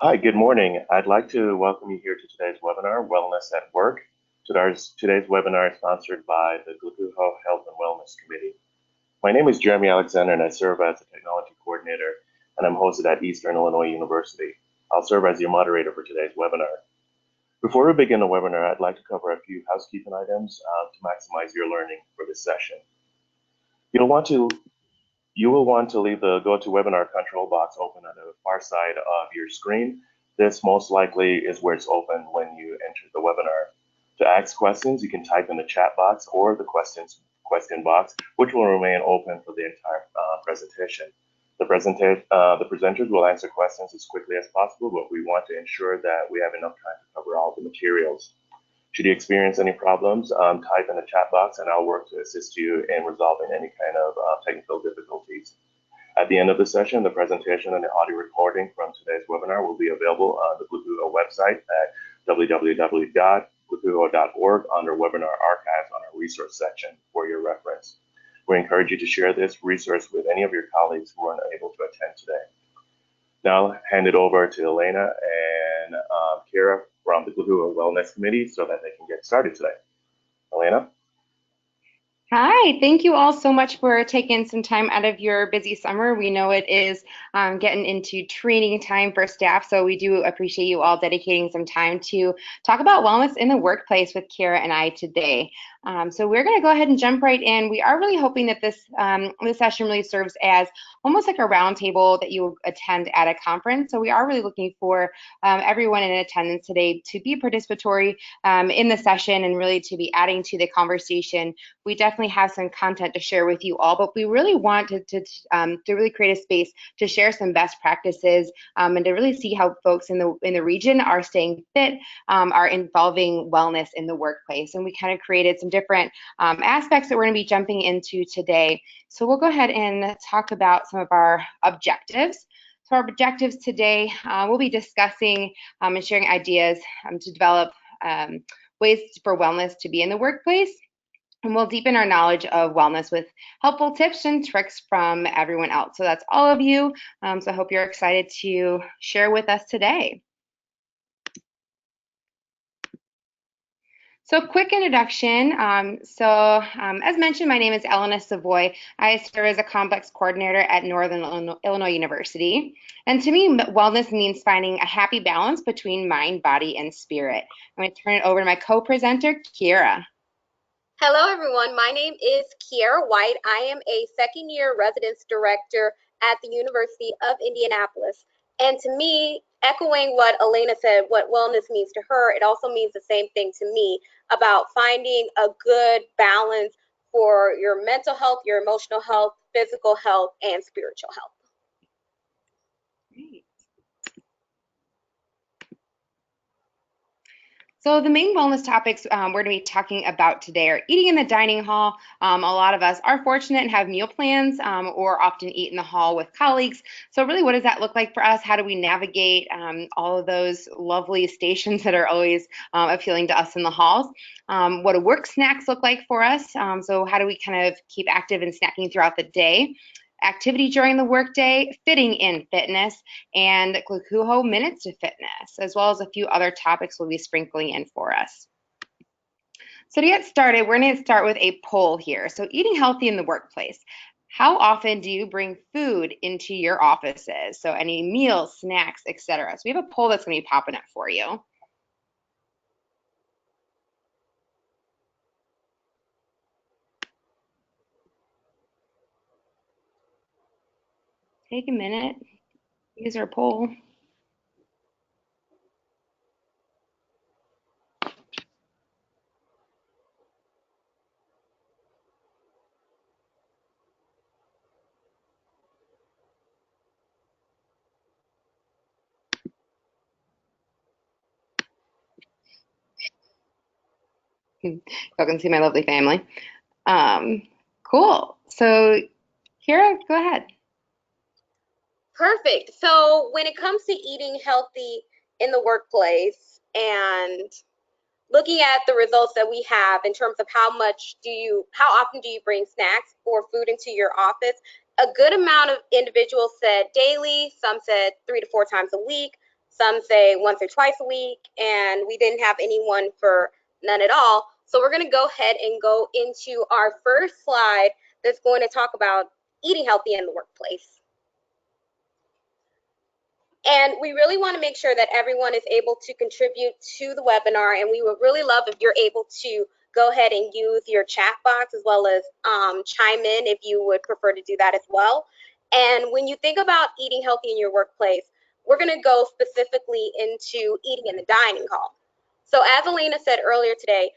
Hi, good morning. I'd like to welcome you here to today's webinar, Wellness at Work. Today's webinar is sponsored by the Glucuho Health and Wellness Committee. My name is Jeremy Alexander and I serve as a technology coordinator and I'm hosted at Eastern Illinois University. I'll serve as your moderator for today's webinar. Before we begin the webinar, I'd like to cover a few housekeeping items to maximize your learning for this session. You will want to leave the GoToWebinar control box open on the far side of your screen. This most likely is where it's open when you enter the webinar. To ask questions, you can type in the chat box or the question box, which will remain open for the entire presentation. The presenters will answer questions as quickly as possible, but we want to ensure that we have enough time to cover all the materials. Should you experience any problems, type in the chat box and I'll work to assist you in resolving any kind of technical difficulties. At the end of the session, the presentation and the audio recording from today's webinar will be available on the Glucuho website at www.glucuho.org under Webinar Archives on our resource section for your reference. We encourage you to share this resource with any of your colleagues who are unable to attend today. Now I'll hand it over to Elina and Kiera from the Glucuho Wellness Committee so that they can get started today. Elina? Hi, thank you all so much for taking some time out of your busy summer. We know it is getting into training time for staff, so we do appreciate you all dedicating some time to talk about wellness in the workplace with Kiera and I today. So we're going to go ahead and jump right in. We are really hoping that this session really serves as almost like a roundtable that you attend at a conference. So we are really looking for everyone in attendance today to be participatory in the session and really to be adding to the conversation. We definitely have some content to share with you all, but we really want to really create a space to share some best practices and to really see how folks in the region are staying fit, are involving wellness in the workplace. And we kind of created some different aspects that we're going to be jumping into today. So we'll go ahead and talk about some of our objectives. So our objectives today, we'll be discussing and sharing ideas to develop ways for wellness to be in the workplace. And we'll deepen our knowledge of wellness with helpful tips and tricks from everyone else. So that's all of you. So I hope you're excited to share with us today. So quick introduction. As mentioned, my name is Elina Savoie. I serve as a complex coordinator at Northern Illinois University. And to me, wellness means finding a happy balance between mind, body, and spirit. I'm going to turn it over to my co-presenter, Kiera. Hello, everyone. My name is Kiera White. I am a second-year residence director at the University of Indianapolis. And to me, echoing what Elina said, what wellness means to her, it also means the same thing to me about finding a good balance for your mental health, your emotional health, physical health, and spiritual health. Great. So the main wellness topics we're going to be talking about today are eating in the dining hall. A lot of us are fortunate and have meal plans or often eat in the hall with colleagues. So really, what does that look like for us? How do we navigate all of those lovely stations that are always appealing to us in the halls? What do work snacks look like for us? So how do we kind of keep active and snacking throughout the day? Activity during the workday, fitting in fitness, and Glucuho minutes to fitness, as well as a few other topics we'll be sprinkling in for us. So to get started, we're going to start with a poll here. So eating healthy in the workplace. How often do you bring food into your offices? So any meals, snacks, etc. So we have a poll that's going to be popping up for you. Take a minute, use our poll. Y'all can see my lovely family. Cool. So, Kiera, go ahead. Perfect. So when it comes to eating healthy in the workplace and looking at the results that we have in terms of how often do you bring snacks or food into your office, a good amount of individuals said daily, some said 3 to 4 times a week, some say once or twice a week, and we didn't have anyone for none at all. So we're going to go ahead and go into our first slide that's going to talk about eating healthy in the workplace. And we really want to make sure that everyone is able to contribute to the webinar, and we would really love if you're able to go ahead and use your chat box as well as chime in if you would prefer to do that as well. And when you think about eating healthy in your workplace, we're going to go specifically into eating in the dining hall. So as Elina said earlier today,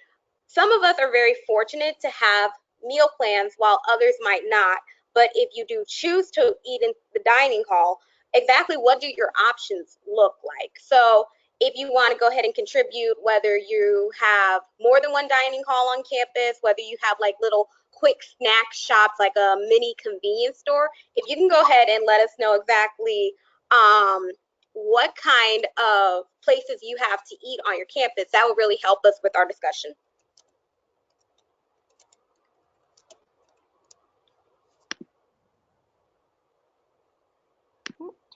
some of us are very fortunate to have meal plans while others might not. But if you do choose to eat in the dining hall, exactly what do your options look like? So if you want to go ahead and contribute, whether you have more than one dining hall on campus, whether you have like little quick snack shops, like a mini convenience store, if you can go ahead and let us know exactly what kind of places you have to eat on your campus, that would really help us with our discussion.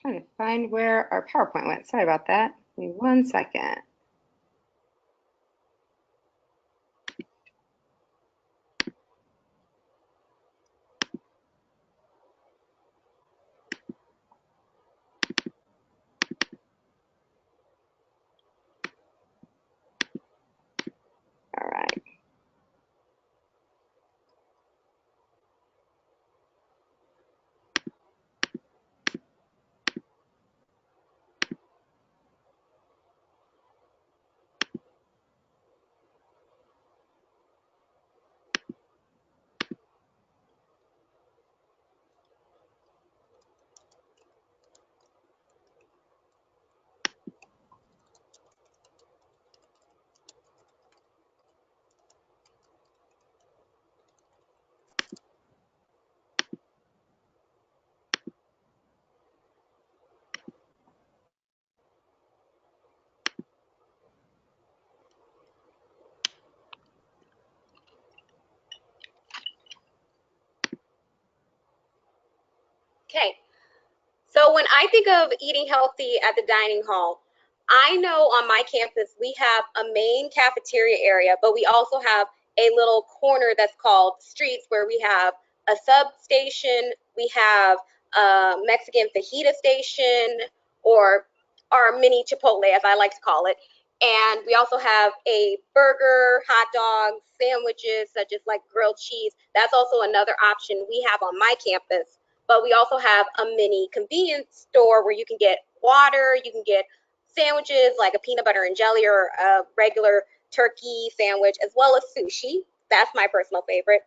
Trying to find where our PowerPoint went. Sorry about that. Give me 1 second. All right. Okay, so when I think of eating healthy at the dining hall, I know on my campus we have a main cafeteria area, but we also have a little corner that's called streets where we have a substation, we have a Mexican fajita station, or our mini Chipotle, as I like to call it. And we also have a burger, hot dogs, sandwiches, such as like grilled cheese. That's also another option we have on my campus. But we also have a mini convenience store where you can get water, you can get sandwiches like a peanut butter and jelly or a regular turkey sandwich, as well as sushi. That's my personal favorite.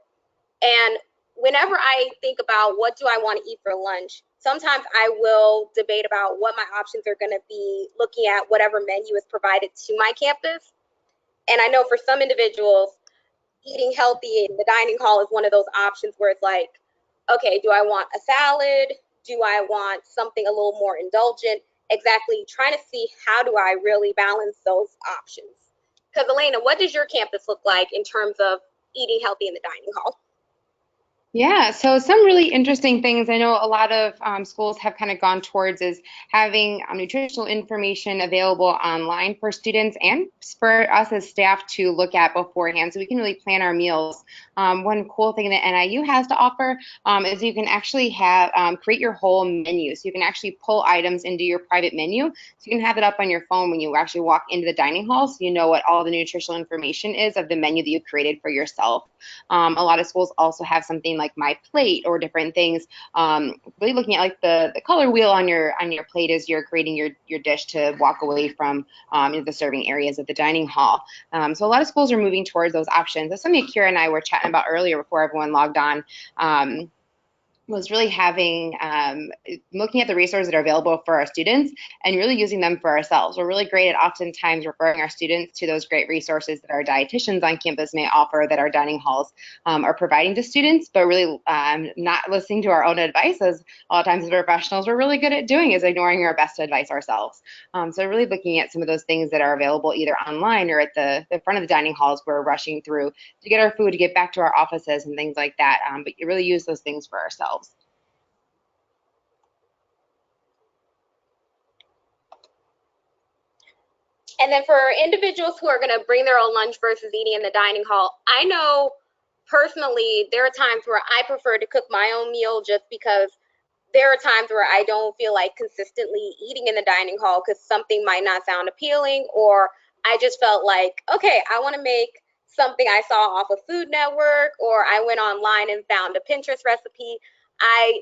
And whenever I think about what do I want to eat for lunch, sometimes I will debate about what my options are going to be looking at whatever menu is provided to my campus. And I know for some individuals, eating healthy in the dining hall is one of those options where it's like, okay, do I want a salad? Do I want something a little more indulgent? Exactly, trying to see how do I really balance those options. Because Elena, what does your campus look like in terms of eating healthy in the dining hall? Yeah, so some really interesting things I know a lot of schools have kind of gone towards is having nutritional information available online for students and for us as staff to look at beforehand so we can really plan our meals. One cool thing that NIU has to offer is you can actually have create your whole menu. So you can actually pull items into your private menu. So you can have it up on your phone when you actually walk into the dining hall so you know what all the nutritional information is of the menu that you created for yourself. A lot of schools also have something like My Plate or different things. Really looking at like the color wheel on your plate as you're creating your dish to walk away from the serving areas of the dining hall. So a lot of schools are moving towards those options. That's something Kiera and I were chatting about earlier before everyone logged on. Was really looking at the resources that are available for our students and really using them for ourselves. We're really great at oftentimes referring our students to those great resources that our dietitians on campus may offer that our dining halls are providing to students, but really not listening to our own advice, as a lot of times as professionals we're really good at doing, is ignoring our best advice ourselves. So really looking at some of those things that are available either online or at the front of the dining halls we're rushing through to get our food, to get back to our offices and things like that, but you really use those things for ourselves. And then for individuals who are going to bring their own lunch versus eating in the dining hall, I know personally there are times where I prefer to cook my own meal just because there are times where I don't feel like consistently eating in the dining hall because something might not sound appealing, or I just felt like, okay, I want to make something I saw off of Food Network, or I went online and found a Pinterest recipe. I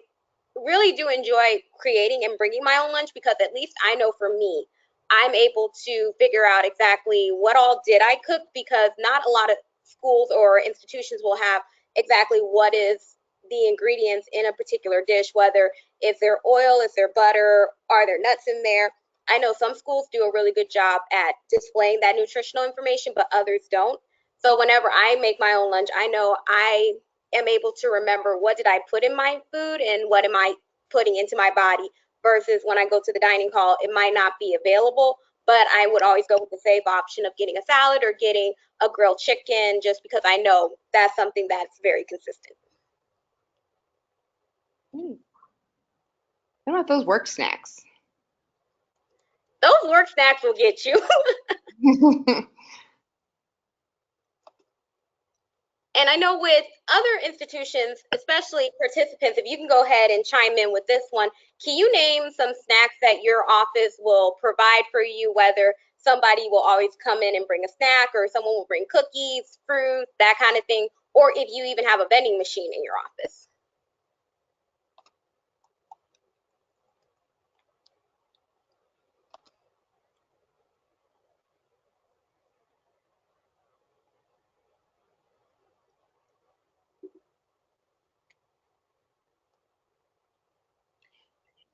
really do enjoy creating and bringing my own lunch because at least I know for me, I'm able to figure out exactly what all did I cook, because not a lot of schools or institutions will have exactly what is the ingredients in a particular dish, whether it's their oil, it's their butter, are there nuts in there. I know some schools do a really good job at displaying that nutritional information, but others don't. So whenever I make my own lunch, I know I am able to remember what did I put in my food and what am I putting into my body, versus when I go to the dining hall, it might not be available, but I would always go with the safe option of getting a salad or getting a grilled chicken, just because I know that's something that's very consistent. What about those work snacks? Those work snacks will get you. And I know with other institutions, especially participants, if you can go ahead and chime in with this one, can you name some snacks that your office will provide for you, whether somebody will always come in and bring a snack, or someone will bring cookies, fruit, that kind of thing, or if you even have a vending machine in your office?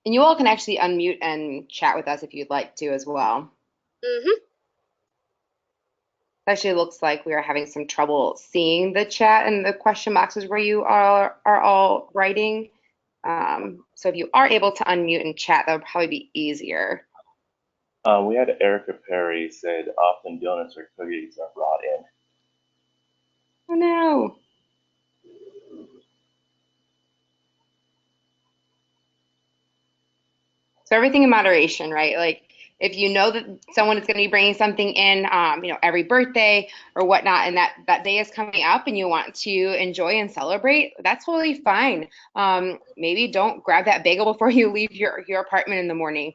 And you all can actually unmute and chat with us if you'd like to as well. Mm-hmm. It actually looks like we are having some trouble seeing the chat and the question boxes where you are all writing. So if you are able to unmute and chat, that would probably be easier. We had Erica Perry said often donuts or cookies are brought in. Oh no. So everything in moderation, right? Like if you know that someone is going to be bringing something in, every birthday or whatnot, and that day is coming up, and you want to enjoy and celebrate, that's totally fine. Maybe don't grab that bagel before you leave your apartment in the morning.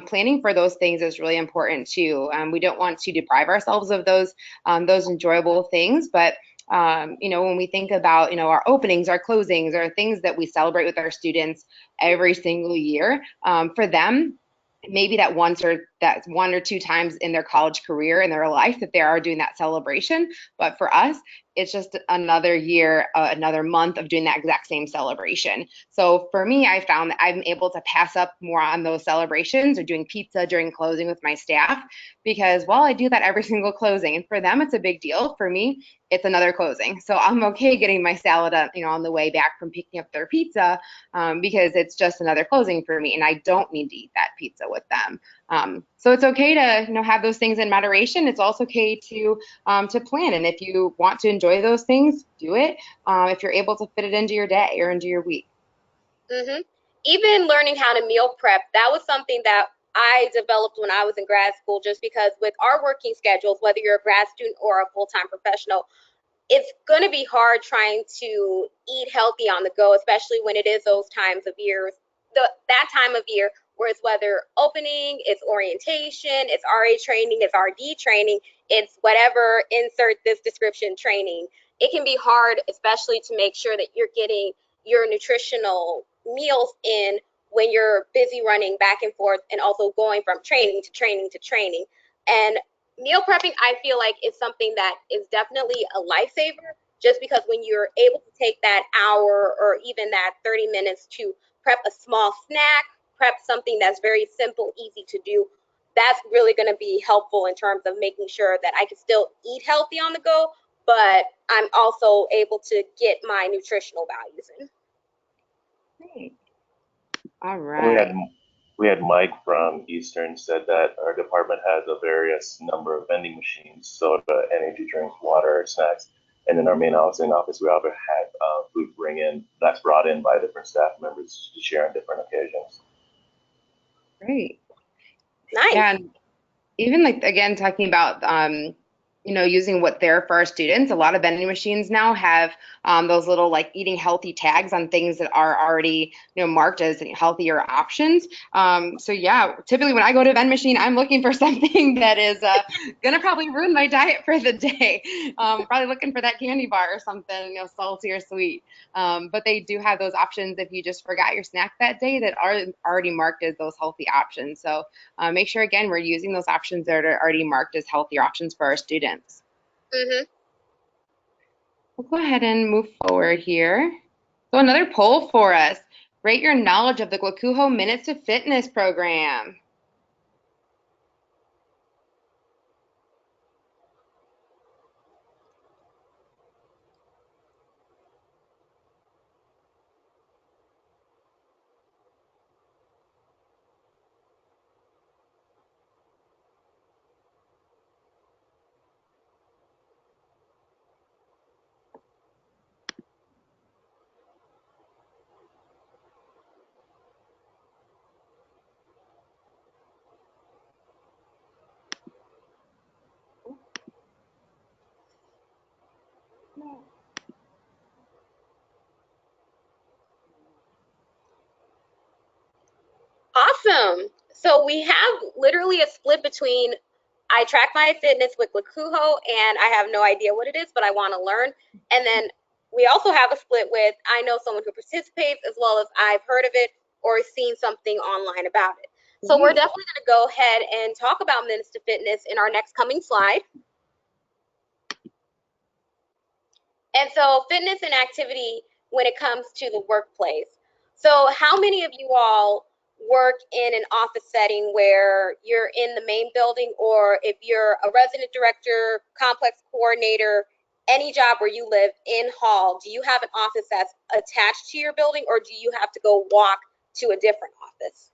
Planning for those things is really important too. We don't want to deprive ourselves of those enjoyable things, but when we think about, our openings, our closings, or things that we celebrate with our students every single year, for them, maybe that one or two times in their college career, in their life, that they are doing that celebration. But for us, it's just another year, another month of doing that exact same celebration. So for me, I found that I'm able to pass up more on those celebrations or doing pizza during closing with my staff, because while I do that every single closing, and for them, it's a big deal. For me, it's another closing. So I'm okay getting my salad on the way back from picking up their pizza, because it's just another closing for me, and I don't need to eat that pizza with them. So it's okay to have those things in moderation. It's also okay to plan, and if you want to enjoy those things, do it. If you're able to fit it into your day or into your week. Mm-hmm. Even learning how to meal prep, that was something that I developed when I was in grad school, just because with our working schedules, whether you're a grad student or a full-time professional, it's going to be hard trying to eat healthy on the go, especially when it is those times of years, that time of year where it's whether opening, it's orientation, it's RA training, it's RD training, it's whatever, insert this description training. It can be hard, especially to make sure that you're getting your nutritional meals in when you're busy running back and forth and also going from training to training to training. And meal prepping, I feel like, is something that is definitely a lifesaver, just because when you're able to take that hour or even that 30 minutes to prep a small snack, prep something that's very simple, easy to do, that's really going to be helpful in terms of making sure that I can still eat healthy on the go, but I'm also able to get my nutritional values in. Great. All right. We had Mike from Eastern said that our department has a various number of vending machines, soda, energy drinks, water, snacks. And in our main housing office, we also had food that's brought in by different staff members to share on different occasions. Great. Nice. And even like again talking about using what they're for our students, a lot of vending machines now have those little like eating healthy tags on things that are already marked as healthier options. So yeah, typically when I go to a vending machine, I'm looking for something that is gonna probably ruin my diet for the day. Probably looking for that candy bar or something, salty or sweet. But they do have those options if you just forgot your snack that day that are already marked as those healthy options. So make sure, again, we're using those options that are already marked as healthier options for our students. Mm-hmm. We'll go ahead and move forward here. So another poll for us. Rate your knowledge of the Glakuho Minutes to Fitness program. Awesome. So we have literally a split between I track my fitness with Glakuho and I have no idea what it is, but I want to learn. And then we also have a split with I know someone who participates as well as I've heard of it or seen something online about it. So we're definitely going to go ahead and talk about Minutes to Fitness in our next coming slide. And so fitness and activity when it comes to the workplace. So how many of you all work in an office setting where you're in the main building, or if you're a resident director, complex coordinator, any job where you live in hall, do you have an office that's attached to your building, or do you have to go walk to a different office?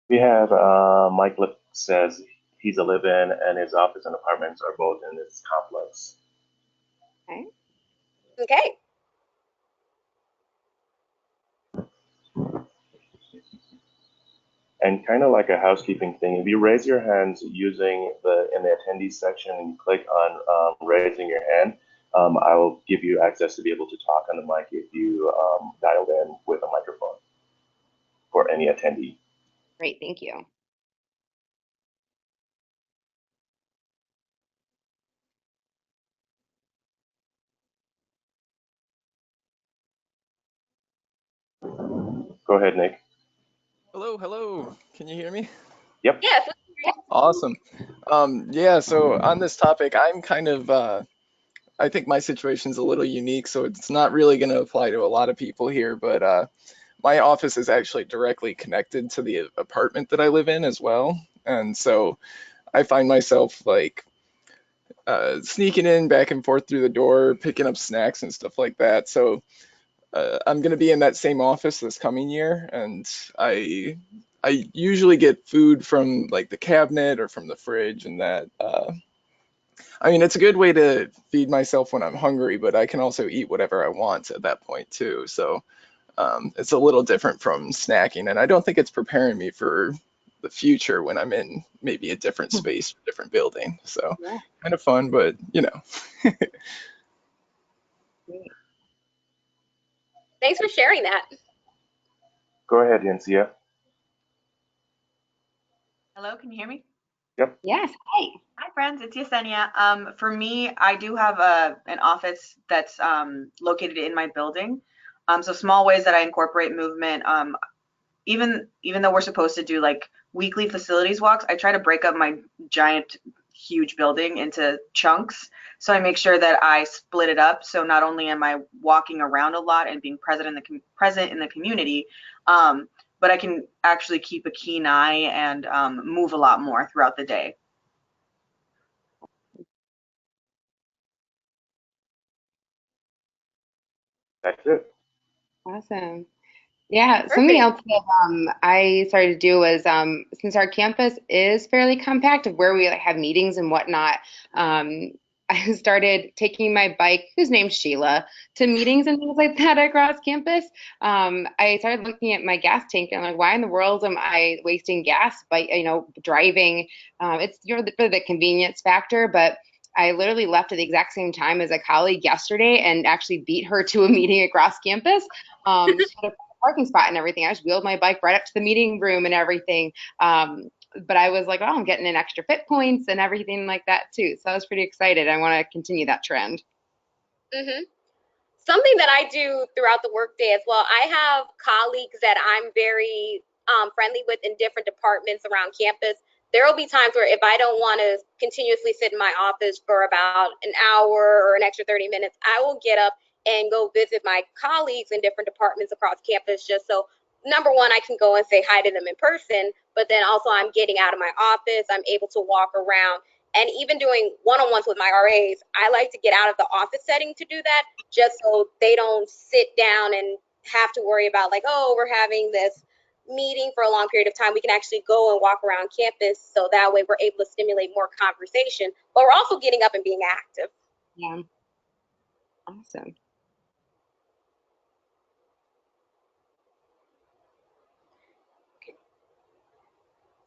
We have Mike Lip says he's a live-in and his office and apartments are both in this complex. Okay. Okay. And kind of like a housekeeping thing, if you raise your hands using in the attendees section and you click on raising your hand, I will give you access to be able to talk on the mic if you dialed in with a microphone for any attendee. Great, thank you. Go ahead, Nick. Hello, hello. Can you hear me? Yep. Yes. Awesome. Yeah, so on this topic, I'm kind of, I think my situation's a little unique, so it's not really going to apply to a lot of people here, but my office is actually directly connected to the apartment that I live in as well. And so I find myself like sneaking in back and forth through the door, picking up snacks and stuff like that. So I'm going to be in that same office this coming year, and I usually get food from like the cabinet or from the fridge, and that I mean, it's a good way to feed myself when I'm hungry, but I can also eat whatever I want at that point too. So it's a little different from snacking, and I don't think it's preparing me for the future when I'm in maybe a different space, different building. So Yeah. kind of fun, but you know. Great. Thanks for sharing that. Go ahead, Yansia. Hello, can you hear me? Yep. Yes, hi. Hi, friends. It's Yesenia. For me, I do have an office that's located in my building. So small ways that I incorporate movement. Even though we're supposed to do like weekly facilities walks, I try to break up my giant, huge building into chunks. So I make sure that I split it up. So not only am I walking around a lot and being present in the community, but I can actually keep a keen eye and move a lot more throughout the day. That's it. Awesome. Yeah, something Perfect. else that I started to do was since our campus is fairly compact of where we like, have meetings and whatnot, I started taking my bike, whose name's Sheila, to meetings and things like that across campus. I started looking at my gas tank and I'm like, why in the world am I wasting gas by, driving? It's for the convenience factor, but I literally left at the exact same time as a colleague yesterday and actually beat her to a meeting across campus. She had a parking spot and everything. I just wheeled my bike right up to the meeting room and everything. But I was like, oh, I'm getting in extra fit points and everything like that too. So I was pretty excited. I want to continue that trend. Hmm. Something that I do throughout the workday as well, I have colleagues that I'm very friendly with in different departments around campus. There will be times where if I don't want to continuously sit in my office for about an hour or an extra 30 minutes, I will get up and go visit my colleagues in different departments across campus just so, number one, I can go and say hi to them in person, but then also I'm getting out of my office, I'm able to walk around. And even doing one-on-ones with my RAs, I like to get out of the office setting to do that just so they don't sit down and have to worry about like, oh, we're having this meeting for a long period of time. We can actually go and walk around campus so that way we're able to stimulate more conversation, but we're also getting up and being active. Yeah. Awesome.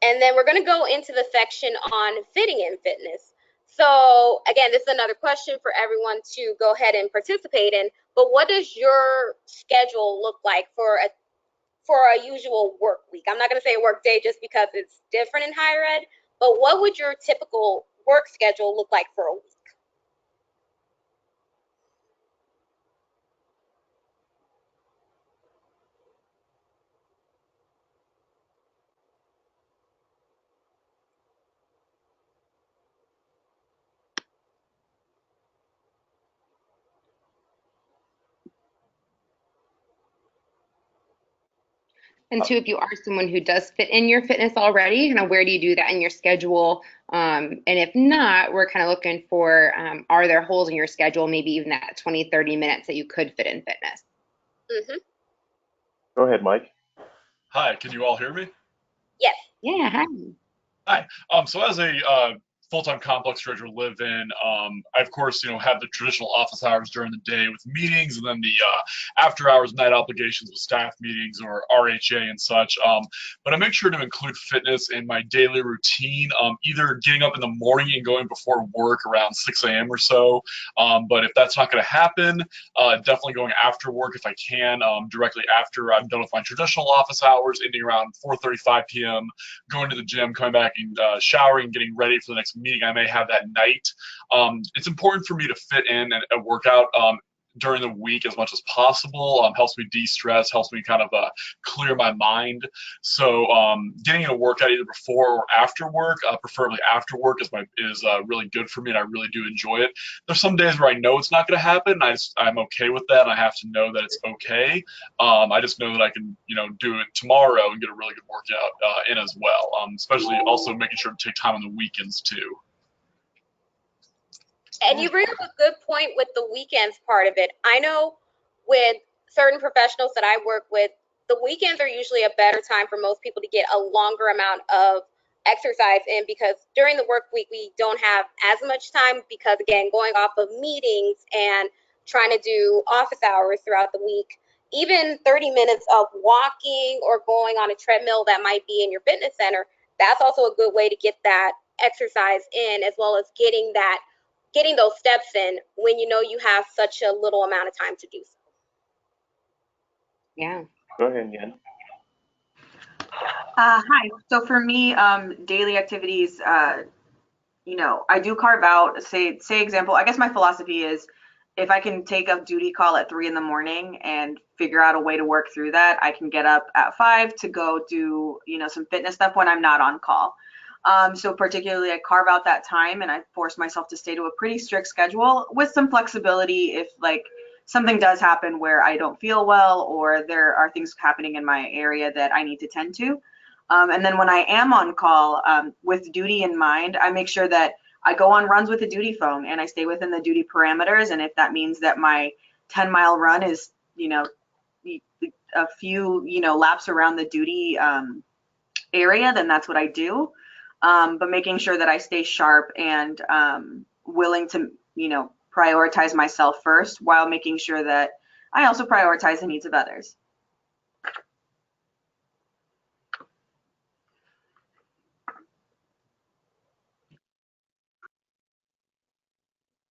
And then we're going to go into the section on fitting in fitness. So again, this is another question for everyone to go ahead and participate in, but what does your schedule look like for a usual work week? I'm not going to say work day just because it's different in higher ed, but what would your typical work schedule look like for a week? And two, if you are someone who does fit in your fitness already, where do you do that in your schedule? And if not, we're kind of looking for, are there holes in your schedule, maybe even that 20, 30 minutes that you could fit in fitness? Mm-hmm. Go ahead, Mike. Hi, can you all hear me? Yes. Yeah, hi. Hi. So as a full-time complex director live in, I of course, have the traditional office hours during the day with meetings, and then the after-hours night obligations with staff meetings or RHA and such. But I make sure to include fitness in my daily routine, either getting up in the morning and going before work around 6 a.m. or so. But if that's not going to happen, definitely going after work if I can, directly after I'm done with my traditional office hours, ending around 4:35 p.m., going to the gym, coming back and showering, getting ready for the next meeting I may have that night. It's important for me to fit in a workout during the week as much as possible. Helps me de-stress, helps me kind of clear my mind. So getting in a workout either before or after work, preferably after work, is really good for me, and I really do enjoy it. There's some days where I know it's not going to happen. I'm okay with that. And I have to know that it's okay. I just know that I can, do it tomorrow and get a really good workout in as well. Especially also making sure to take time on the weekends too. And you bring up a good point with the weekends part of it. I know with certain professionals that I work with, the weekends are usually a better time for most people to get a longer amount of exercise in, because during the work week, we don't have as much time because, again, going off of meetings and trying to do office hours throughout the week, even 30 minutes of walking or going on a treadmill that might be in your fitness center, that's also a good way to get that exercise in, as well as getting those steps in when you know you have such a little amount of time to do so. Yeah. Go ahead, Yen. Hi. So for me, daily activities, I do carve out, say example, I guess my philosophy is if I can take a duty call at 3 a.m. and figure out a way to work through that, I can get up at 5 to go do, some fitness stuff when I'm not on call. So particularly I carve out that time and I force myself to stay to a pretty strict schedule with some flexibility if like something does happen where I don't feel well or there are things happening in my area that I need to tend to. And then when I am on call, with duty in mind, I make sure that I go on runs with the duty phone and I stay within the duty parameters. And if that means that my 10-mile run is, a few, laps around the duty area, then that's what I do. But making sure that I stay sharp and willing to, prioritize myself first while making sure that I also prioritize the needs of others.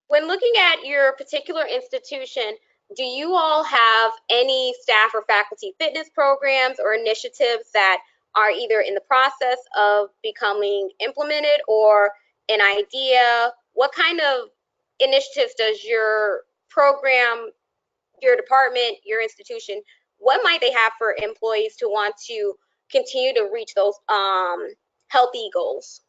When looking at your particular institution, do you all have any staff or faculty fitness programs or initiatives that are either in the process of becoming implemented or an idea? What kind of initiatives does your program, your department, your institution, what might they have for employees to want to continue to reach those healthy goals?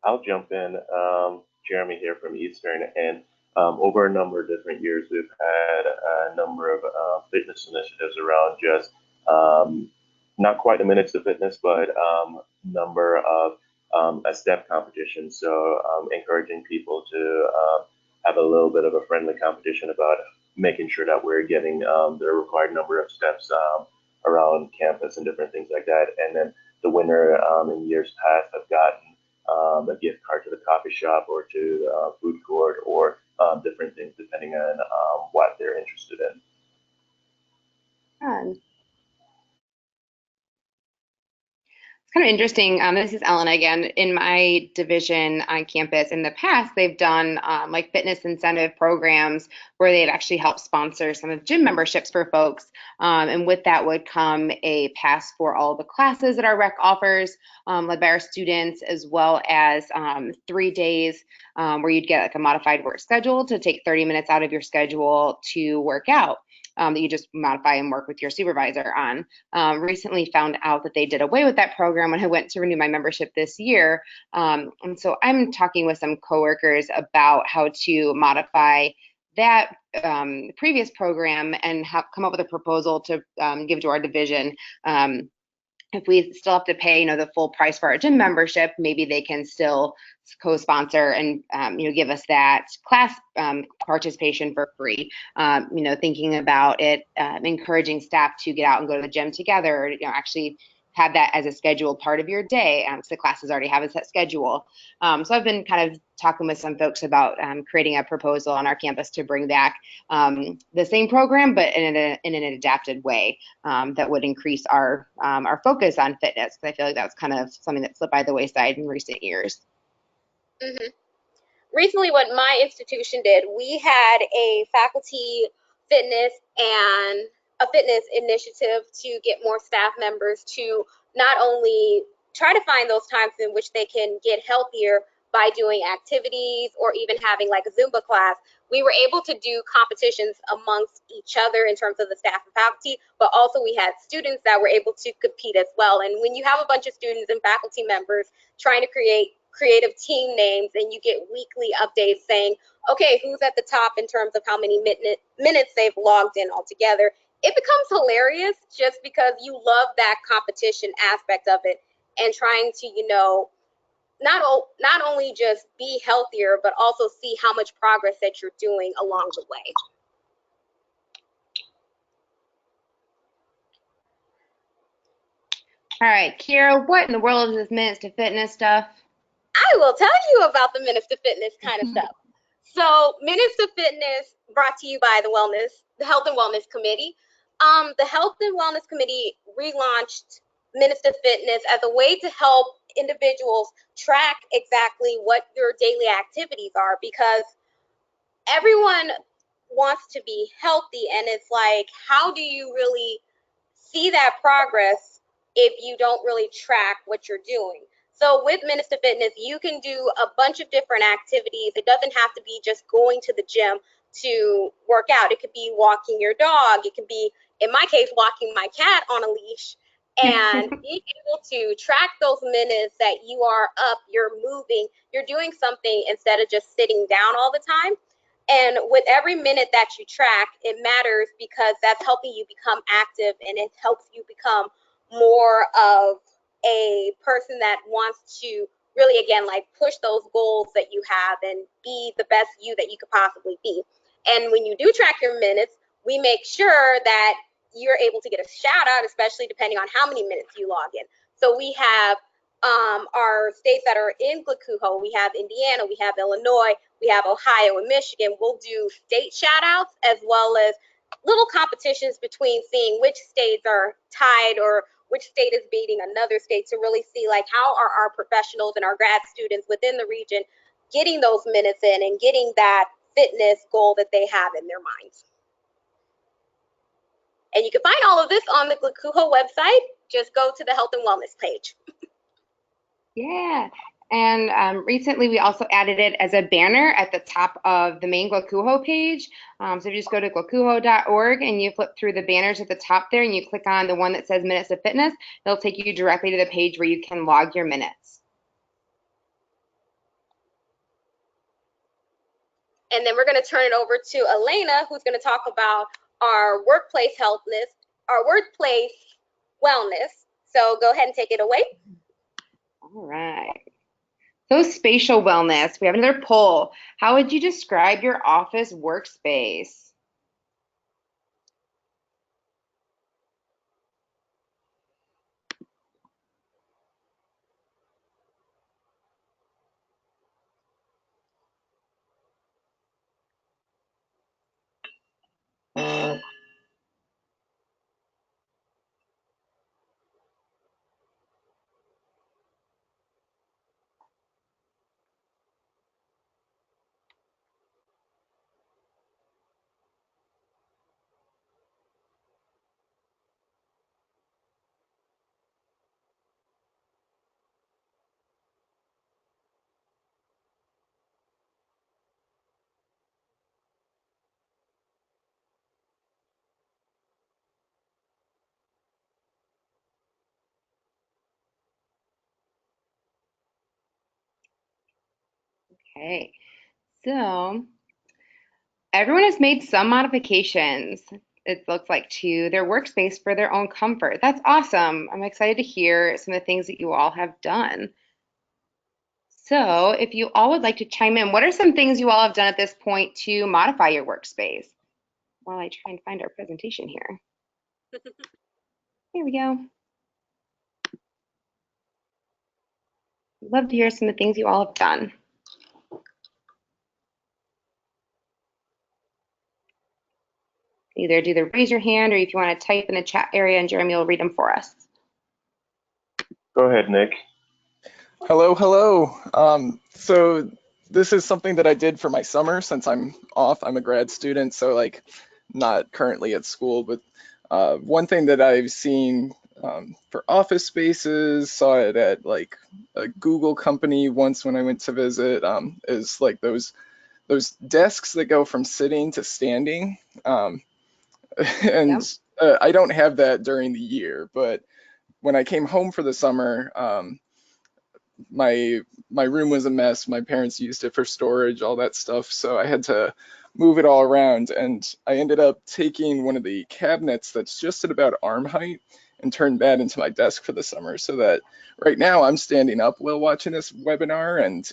I'll jump in. Jeremy here from Eastern, and over a number of different years, we've had a number of fitness initiatives around just not quite a minutes to fitness, but number of a step competition. So encouraging people to have a little bit of a friendly competition about making sure that we're getting the required number of steps around campus and different things like that. And then the winner in years past have gotten a gift card to the coffee shop or to the food court or different things depending on what they're interested in. It's kind of interesting. This is Elina again. In my division on campus, in the past, they've done like fitness incentive programs where they'd actually help sponsor some of gym memberships for folks. And with that would come a pass for all the classes that our rec offers, led by our students, as well as 3 days where you'd get like a modified work schedule to take 30 minutes out of your schedule to work out. That you just modify and work with your supervisor on. Recently found out that they did away with that program when I went to renew my membership this year. And so I'm talking with some coworkers about how to modify that previous program and come up with a proposal to give to our division. If we still have to pay, the full price for our gym membership, maybe they can still co-sponsor and, give us that class participation for free. Thinking about it, encouraging staff to get out and go to the gym together, actually have that as a scheduled part of your day. So the classes already have a set schedule. So I've been kind of talking with some folks about creating a proposal on our campus to bring back the same program, but in an adapted way that would increase our focus on fitness. Because I feel like that was kind of something that slipped by the wayside in recent years. Mm-hmm. Recently, what my institution did, we had a faculty fitness and a fitness initiative to get more staff members to not only try to find those times in which they can get healthier by doing activities or even having like a Zumba class. We were able to do competitions amongst each other in terms of the staff and faculty, but also we had students that were able to compete as well. And when you have a bunch of students and faculty members trying to create creative team names and you get weekly updates saying, okay, who's at the top in terms of how many minutes they've logged in altogether, it becomes hilarious just because you love that competition aspect of it and trying to, not only just be healthier, but also see how much progress that you're doing along the way. All right, Kiera, what in the world is this Minutes to Fitness stuff? I will tell you about the Minutes to Fitness kind of stuff. So Minutes to Fitness brought to you by the Health and Wellness Committee. The Health and Wellness Committee relaunched Minutes to Fitness as a way to help individuals track exactly what your daily activities are, because everyone wants to be healthy, and it's like, how do you really see that progress if you don't really track what you're doing? So with Minutes to Fitness, you can do a bunch of different activities. It doesn't have to be just going to the gym to work out. It could be walking your dog. It could be, in my case, walking my cat on a leash. And being able to track those minutes that you are up, you're moving, you're doing something instead of just sitting down all the time. And with every minute that you track, it matters because that's helping you become active, and it helps you become more of a person that wants to really, again, like push those goals that you have and be the best you that you could possibly be. And when you do track your minutes, we make sure that you're able to get a shout out, especially depending on how many minutes you log in. So we have our states that are in GLCUHO. We have Indiana, we have Illinois, we have Ohio and Michigan. We'll do state shout outs as well as little competitions between seeing which states are tied or which state is beating another state, to really see like how are our professionals and our grad students within the region getting those minutes in and getting that fitness goal that they have in their minds. And you can find all of this on the GLCUHO website. Just go to the health and wellness page. Yeah. And recently we also added it as a banner at the top of the main GLCUHO page. So if you just go to glcuho.org and you flip through the banners at the top there and you click on the one that says Minutes of Fitness, it'll take you directly to the page where you can log your minutes. And then we're going to turn it over to Elina, who's going to talk about our workplace healthness, our workplace wellness. So go ahead and take it away. All right. So spatial wellness, we have another poll. How would you describe your office workspace? Okay, so everyone has made some modifications, it looks like, to their workspace for their own comfort. That's awesome. I'm excited to hear some of the things that you all have done. So if you all would like to chime in, what are some things you all have done at this point to modify your workspace? While I try and find our presentation here. Here we go. Love to hear some of the things you all have done. Either do the raise your hand, or if you want to type in the chat area and Jeremy will read them for us. Go ahead, Nick. Hello, hello. So this is something that I did for my summer since I'm off. I'm a grad student, so like not currently at school, but one thing that I've seen for office spaces, saw it at like a Google company once when I went to visit, is like those desks that go from sitting to standing. And I don't have that during the year, but when I came home for the summer, my room was a mess. My parents used it for storage, all that stuff. So I had to move it all around. And I ended up taking one of the cabinets that's just at about arm height and turned that into my desk for the summer. So that right now I'm standing up while watching this webinar, and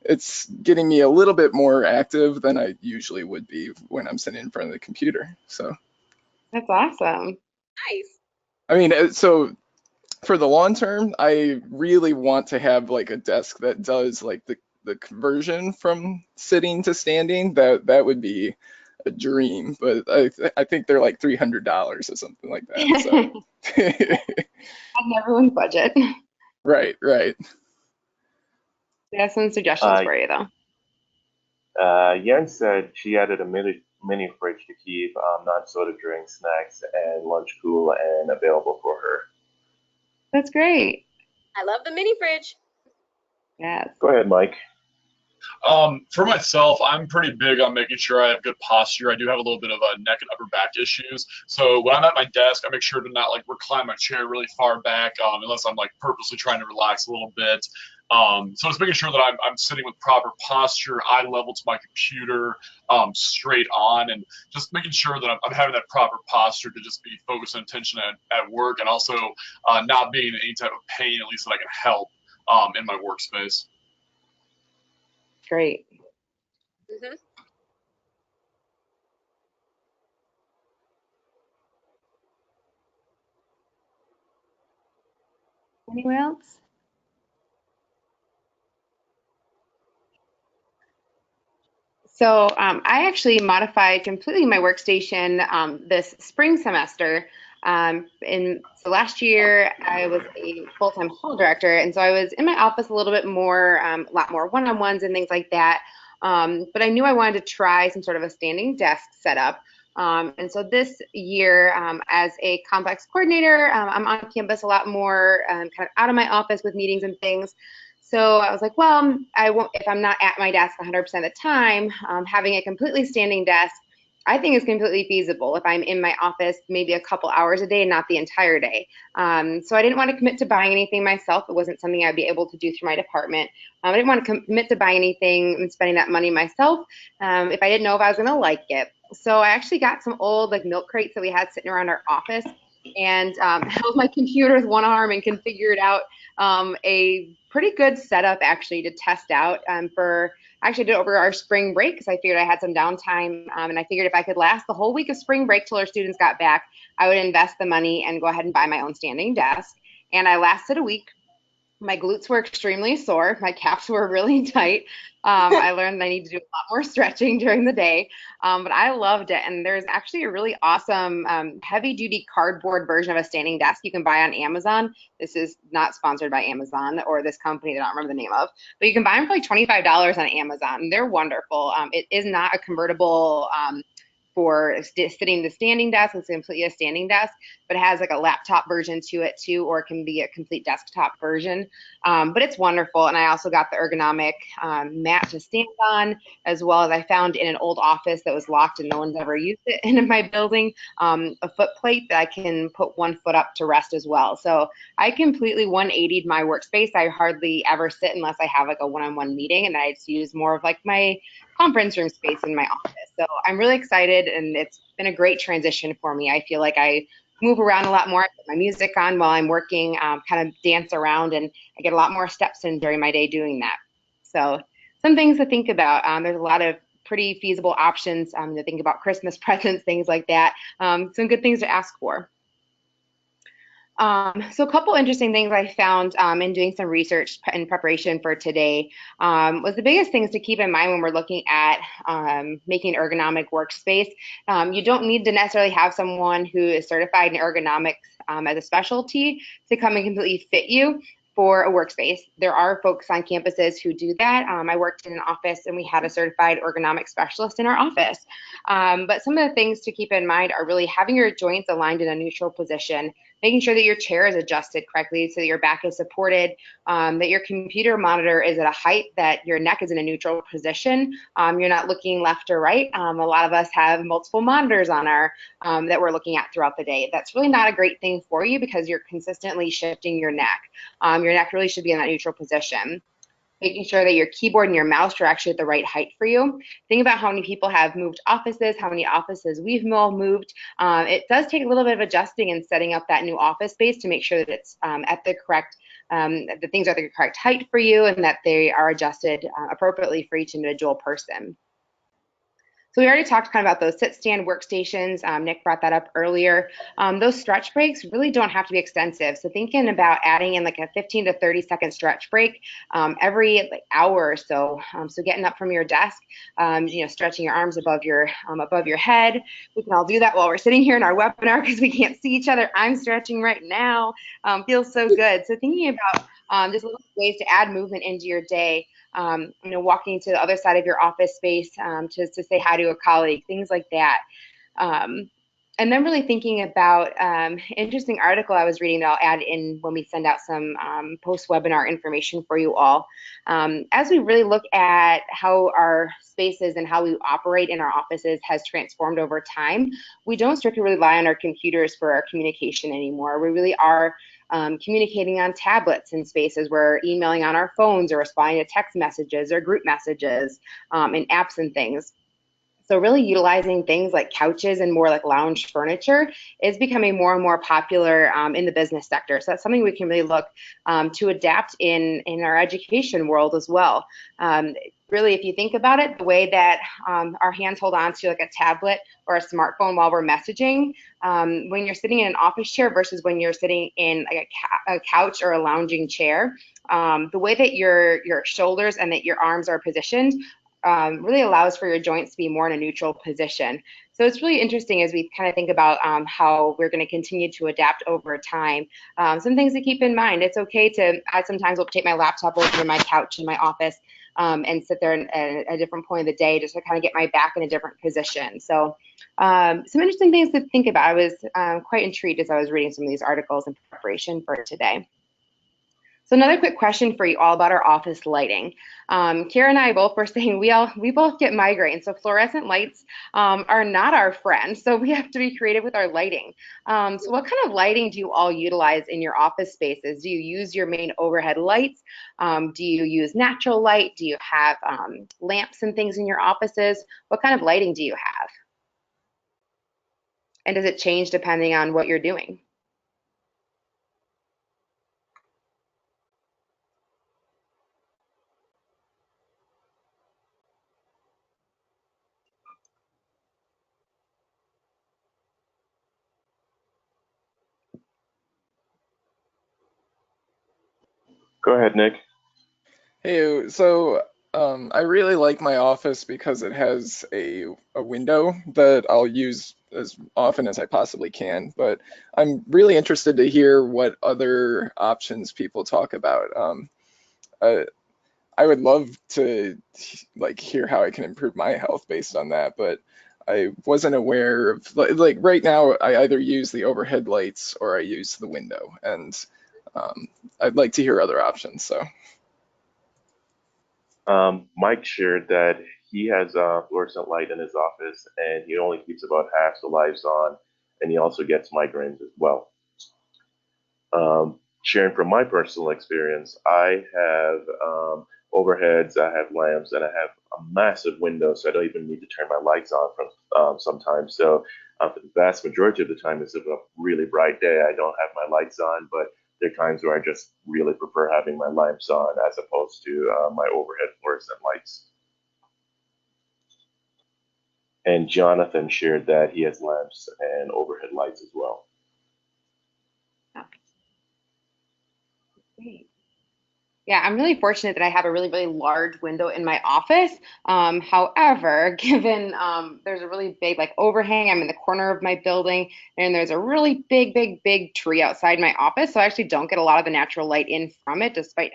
it's getting me a little bit more active than I usually would be when I'm sitting in front of the computer. So That's awesome. Nice. I mean, so for the long term, I really want to have like a desk that does like the conversion from sitting to standing. That would be a dream, but I think they're like $300 or something like that. So On everyone's budget. right. We have some suggestions for you though. Yen said she added a mini fridge to keep non-soda drinks, snacks, and lunch cool and available for her. That's great. I love the mini fridge. Yes. Go ahead, Mike. For myself, I'm pretty big on making sure I have good posture. I do have a little bit of neck and upper back issues. So when I'm at my desk, I make sure to not like recline my chair really far back, unless I'm like purposely trying to relax a little bit. So just making sure that I'm sitting with proper posture, eye level to my computer, straight on, and just making sure that I'm having that proper posture to just be focused and attention at work, and also not being in any type of pain, at least that I can help in my workspace. Great. Mm-hmm. Anyone else? So I actually modified completely my workstation this spring semester. So last year I was a full-time hall director, and so I was in my office a little bit more, a lot more one-on-ones and things like that. But I knew I wanted to try some sort of a standing desk setup. And so this year, as a complex coordinator, I'm on campus a lot more, kind of out of my office with meetings and things. So I was like, well, I won't, if I'm not at my desk 100% of the time, having a completely standing desk, I think is completely feasible if I'm in my office maybe a couple hours a day, not the entire day. So I didn't want to commit to buying anything myself. It wasn't something I'd be able to do through my department. I didn't want to commit to buying anything and spending that money myself if I didn't know if I was going to like it. So I actually got some old like milk crates that we had sitting around our office, and held my computer with one arm and configured out a pretty good setup actually to test out actually did it over our spring break because I figured I had some downtime, and I figured if I could last the whole week of spring break till our students got back, I would invest the money and go ahead and buy my own standing desk. And I lasted a week. My glutes were extremely sore. My calves were really tight. I learned I need to do a lot more stretching during the day, but I loved it. And there's actually a really awesome heavy-duty cardboard version of a standing desk you can buy on Amazon. This is not sponsored by Amazon or this company that I don't remember the name of, but you can buy them for like $25 on Amazon. They're wonderful. It is not a convertible for sitting the standing desk. It's completely a standing desk, but it has like a laptop version to it too, or it can be a complete desktop version. But it's wonderful. And I also got the ergonomic mat to stand on, as well as I found in an old office that was locked and no one's ever used it in my building, a foot plate that I can put one foot up to rest as well. So I completely 180'd my workspace. I hardly ever sit unless I have like a one-on-one meeting, and I just use more of like my conference room space in my office. So I'm really excited, and it's been a great transition for me. I feel like I move around a lot more. I put my music on while I'm working, kind of dance around, and I get a lot more steps in during my day doing that. So some things to think about. There's a lot of pretty feasible options to think about: Christmas presents, things like that. Some good things to ask for. So a couple interesting things I found in doing some research in preparation for today was the biggest things to keep in mind when we're looking at making ergonomic workspace. You don't need to necessarily have someone who is certified in ergonomics as a specialty to come and completely fit you for a workspace. There are folks on campuses who do that. I worked in an office and we had a certified ergonomic specialist in our office. But some of the things to keep in mind are really having your joints aligned in a neutral position, making sure that your chair is adjusted correctly so that your back is supported, that your computer monitor is at a height that your neck is in a neutral position. You're not looking left or right. A lot of us have multiple monitors on our that we're looking at throughout the day. That's really not a great thing for you because you're consistently shifting your neck. Your neck really should be in that neutral position. Making sure that your keyboard and your mouse are actually at the right height for you. Think about how many people have moved offices, how many offices we've all moved. It does take a little bit of adjusting and setting up that new office space to make sure that it's at the correct, the things are at the correct height for you and that they are adjusted appropriately for each individual person. So we already talked kind of about those sit-stand workstations. Nick brought that up earlier. Those stretch breaks really don't have to be extensive. So thinking about adding in like a 15 to 30-second stretch break every hour or so. So getting up from your desk, stretching your arms above your head. We can all do that while we're sitting here in our webinar because we can't see each other. I'm stretching right now. Feels so good. So thinking about just little ways to add movement into your day. Walking to the other side of your office space to say hi to a colleague, things like that. And then really thinking about interesting article I was reading that I'll add in when we send out some post-webinar information for you all. As we really look at how our spaces and how we operate in our offices has transformed over time, we don't strictly rely on our computers for our communication anymore. We really are communicating on tablets in spaces. We're emailing on our phones or responding to text messages or group messages and apps and things. So really utilizing things like couches and more like lounge furniture is becoming more and more popular in the business sector. So that's something we can really look to adapt in our education world as well. Really, if you think about it, the way that our hands hold on to like a tablet or a smartphone while we're messaging, when you're sitting in an office chair versus when you're sitting in like a couch or a lounging chair, the way that your shoulders and that your arms are positioned really allows for your joints to be more in a neutral position. So it's really interesting as we kind of think about how we're going to continue to adapt over time. Some things to keep in mind. It's okay to, I sometimes will take my laptop over to my couch in my office and sit there at a different point of the day just to kind of get my back in a different position. So some interesting things to think about. I was quite intrigued as I was reading some of these articles in preparation for today. So another quick question for you all about our office lighting. Kiera and I both were saying we both get migraines, so fluorescent lights are not our friend. So we have to be creative with our lighting. So what kind of lighting do you all utilize in your office spaces? Do you use your main overhead lights? Do you use natural light? Do you have lamps and things in your offices? What kind of lighting do you have? And does it change depending on what you're doing? Go ahead, Nick. Hey, so I really like my office because it has a window that I'll use as often as I possibly can, but I'm really interested to hear what other options people talk about. I would love to like hear how I can improve my health based on that, but I wasn't aware of like right now I either use the overhead lights or I use the window, and I'd like to hear other options. So. Mike shared that he has a fluorescent light in his office and he only keeps about half the lights on, and he also gets migraines as well. Sharing from my personal experience, I have overheads, I have lamps, and I have a massive window, so I don't even need to turn my lights on from sometimes. So for the vast majority of the time, it's a really bright day. I don't have my lights on, but there are times where I just really prefer having my lamps on as opposed to my overhead fluorescent lights. And Jonathan shared that he has lamps and overhead lights as well. Great. Yeah, I'm really fortunate that I have a really, really large window in my office. However, given there's a really big like overhang, I'm in the corner of my building, and there's a really big, big, big tree outside my office. So I actually don't get a lot of the natural light in from it, despite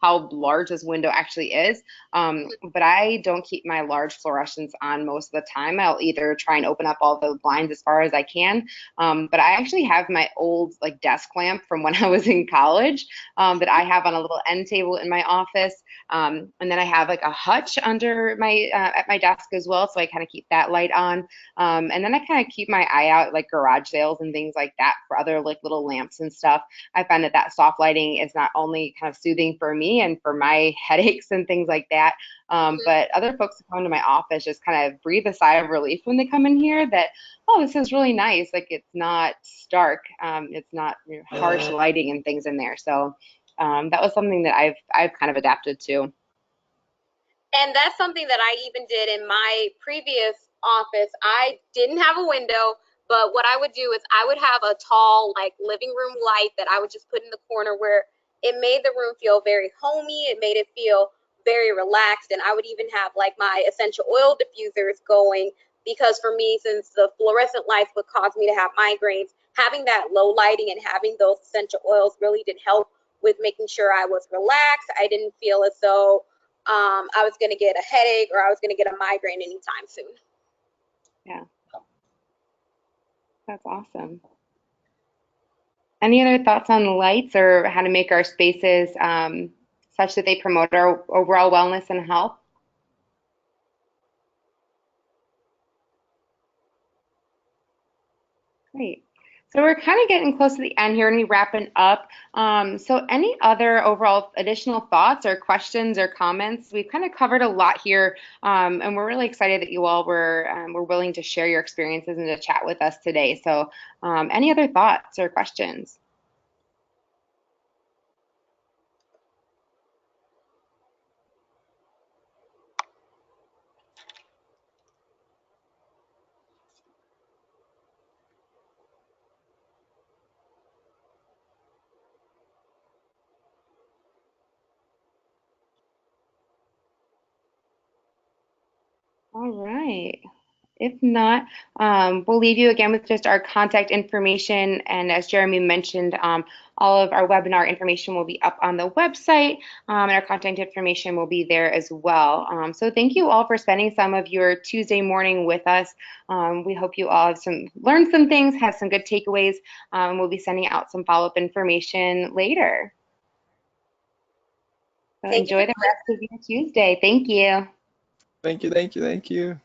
how large this window actually is. But I don't keep my large fluorescents on most of the time. I'll either try and open up all the blinds as far as I can. But I actually have my old like desk lamp from when I was in college that I have on a little end table in my office. And then I have like a hutch under my at my desk as well, so I kind of keep that light on. And then I kind of keep my eye out at, like garage sales and things like that for other like little lamps and stuff. I find that soft lighting is not only kind of soothing for me and for my headaches and things like that, but other folks who come to my office just kind of breathe a sigh of relief when they come in here that, oh, this is really nice. Like it's not stark, it's not harsh lighting and things in there. So that was something that I've kind of adapted to. And that's something that I even did in my previous office. I didn't have a window, but what I would do is I would have a tall like living room light that I would just put in the corner where it made the room feel very homey. It made it feel very relaxed. And I would even have like my essential oil diffusers going, because for me, since the fluorescent lights would cause me to have migraines, having that low lighting and having those essential oils really did help with making sure I was relaxed. I didn't feel as though I was going to get a headache or I was going to get a migraine anytime soon. Yeah. That's awesome. Any other thoughts on the lights or how to make our spaces such that they promote our overall wellness and health? Great. So we're kind of getting close to the end here and we're wrapping up. So any other overall additional thoughts or questions or comments? We've kind of covered a lot here, and we're really excited that you all were willing to share your experiences and to chat with us today. So any other thoughts or questions? All right. If not, we'll leave you again with just our contact information. And as Jeremy mentioned, all of our webinar information will be up on the website, and our contact information will be there as well. So thank you all for spending some of your Tuesday morning with us. We hope you all have learned some things, have some good takeaways. We'll be sending out some follow-up information later. So enjoy the rest of your Tuesday. Thank you. Thank you, thank you, thank you.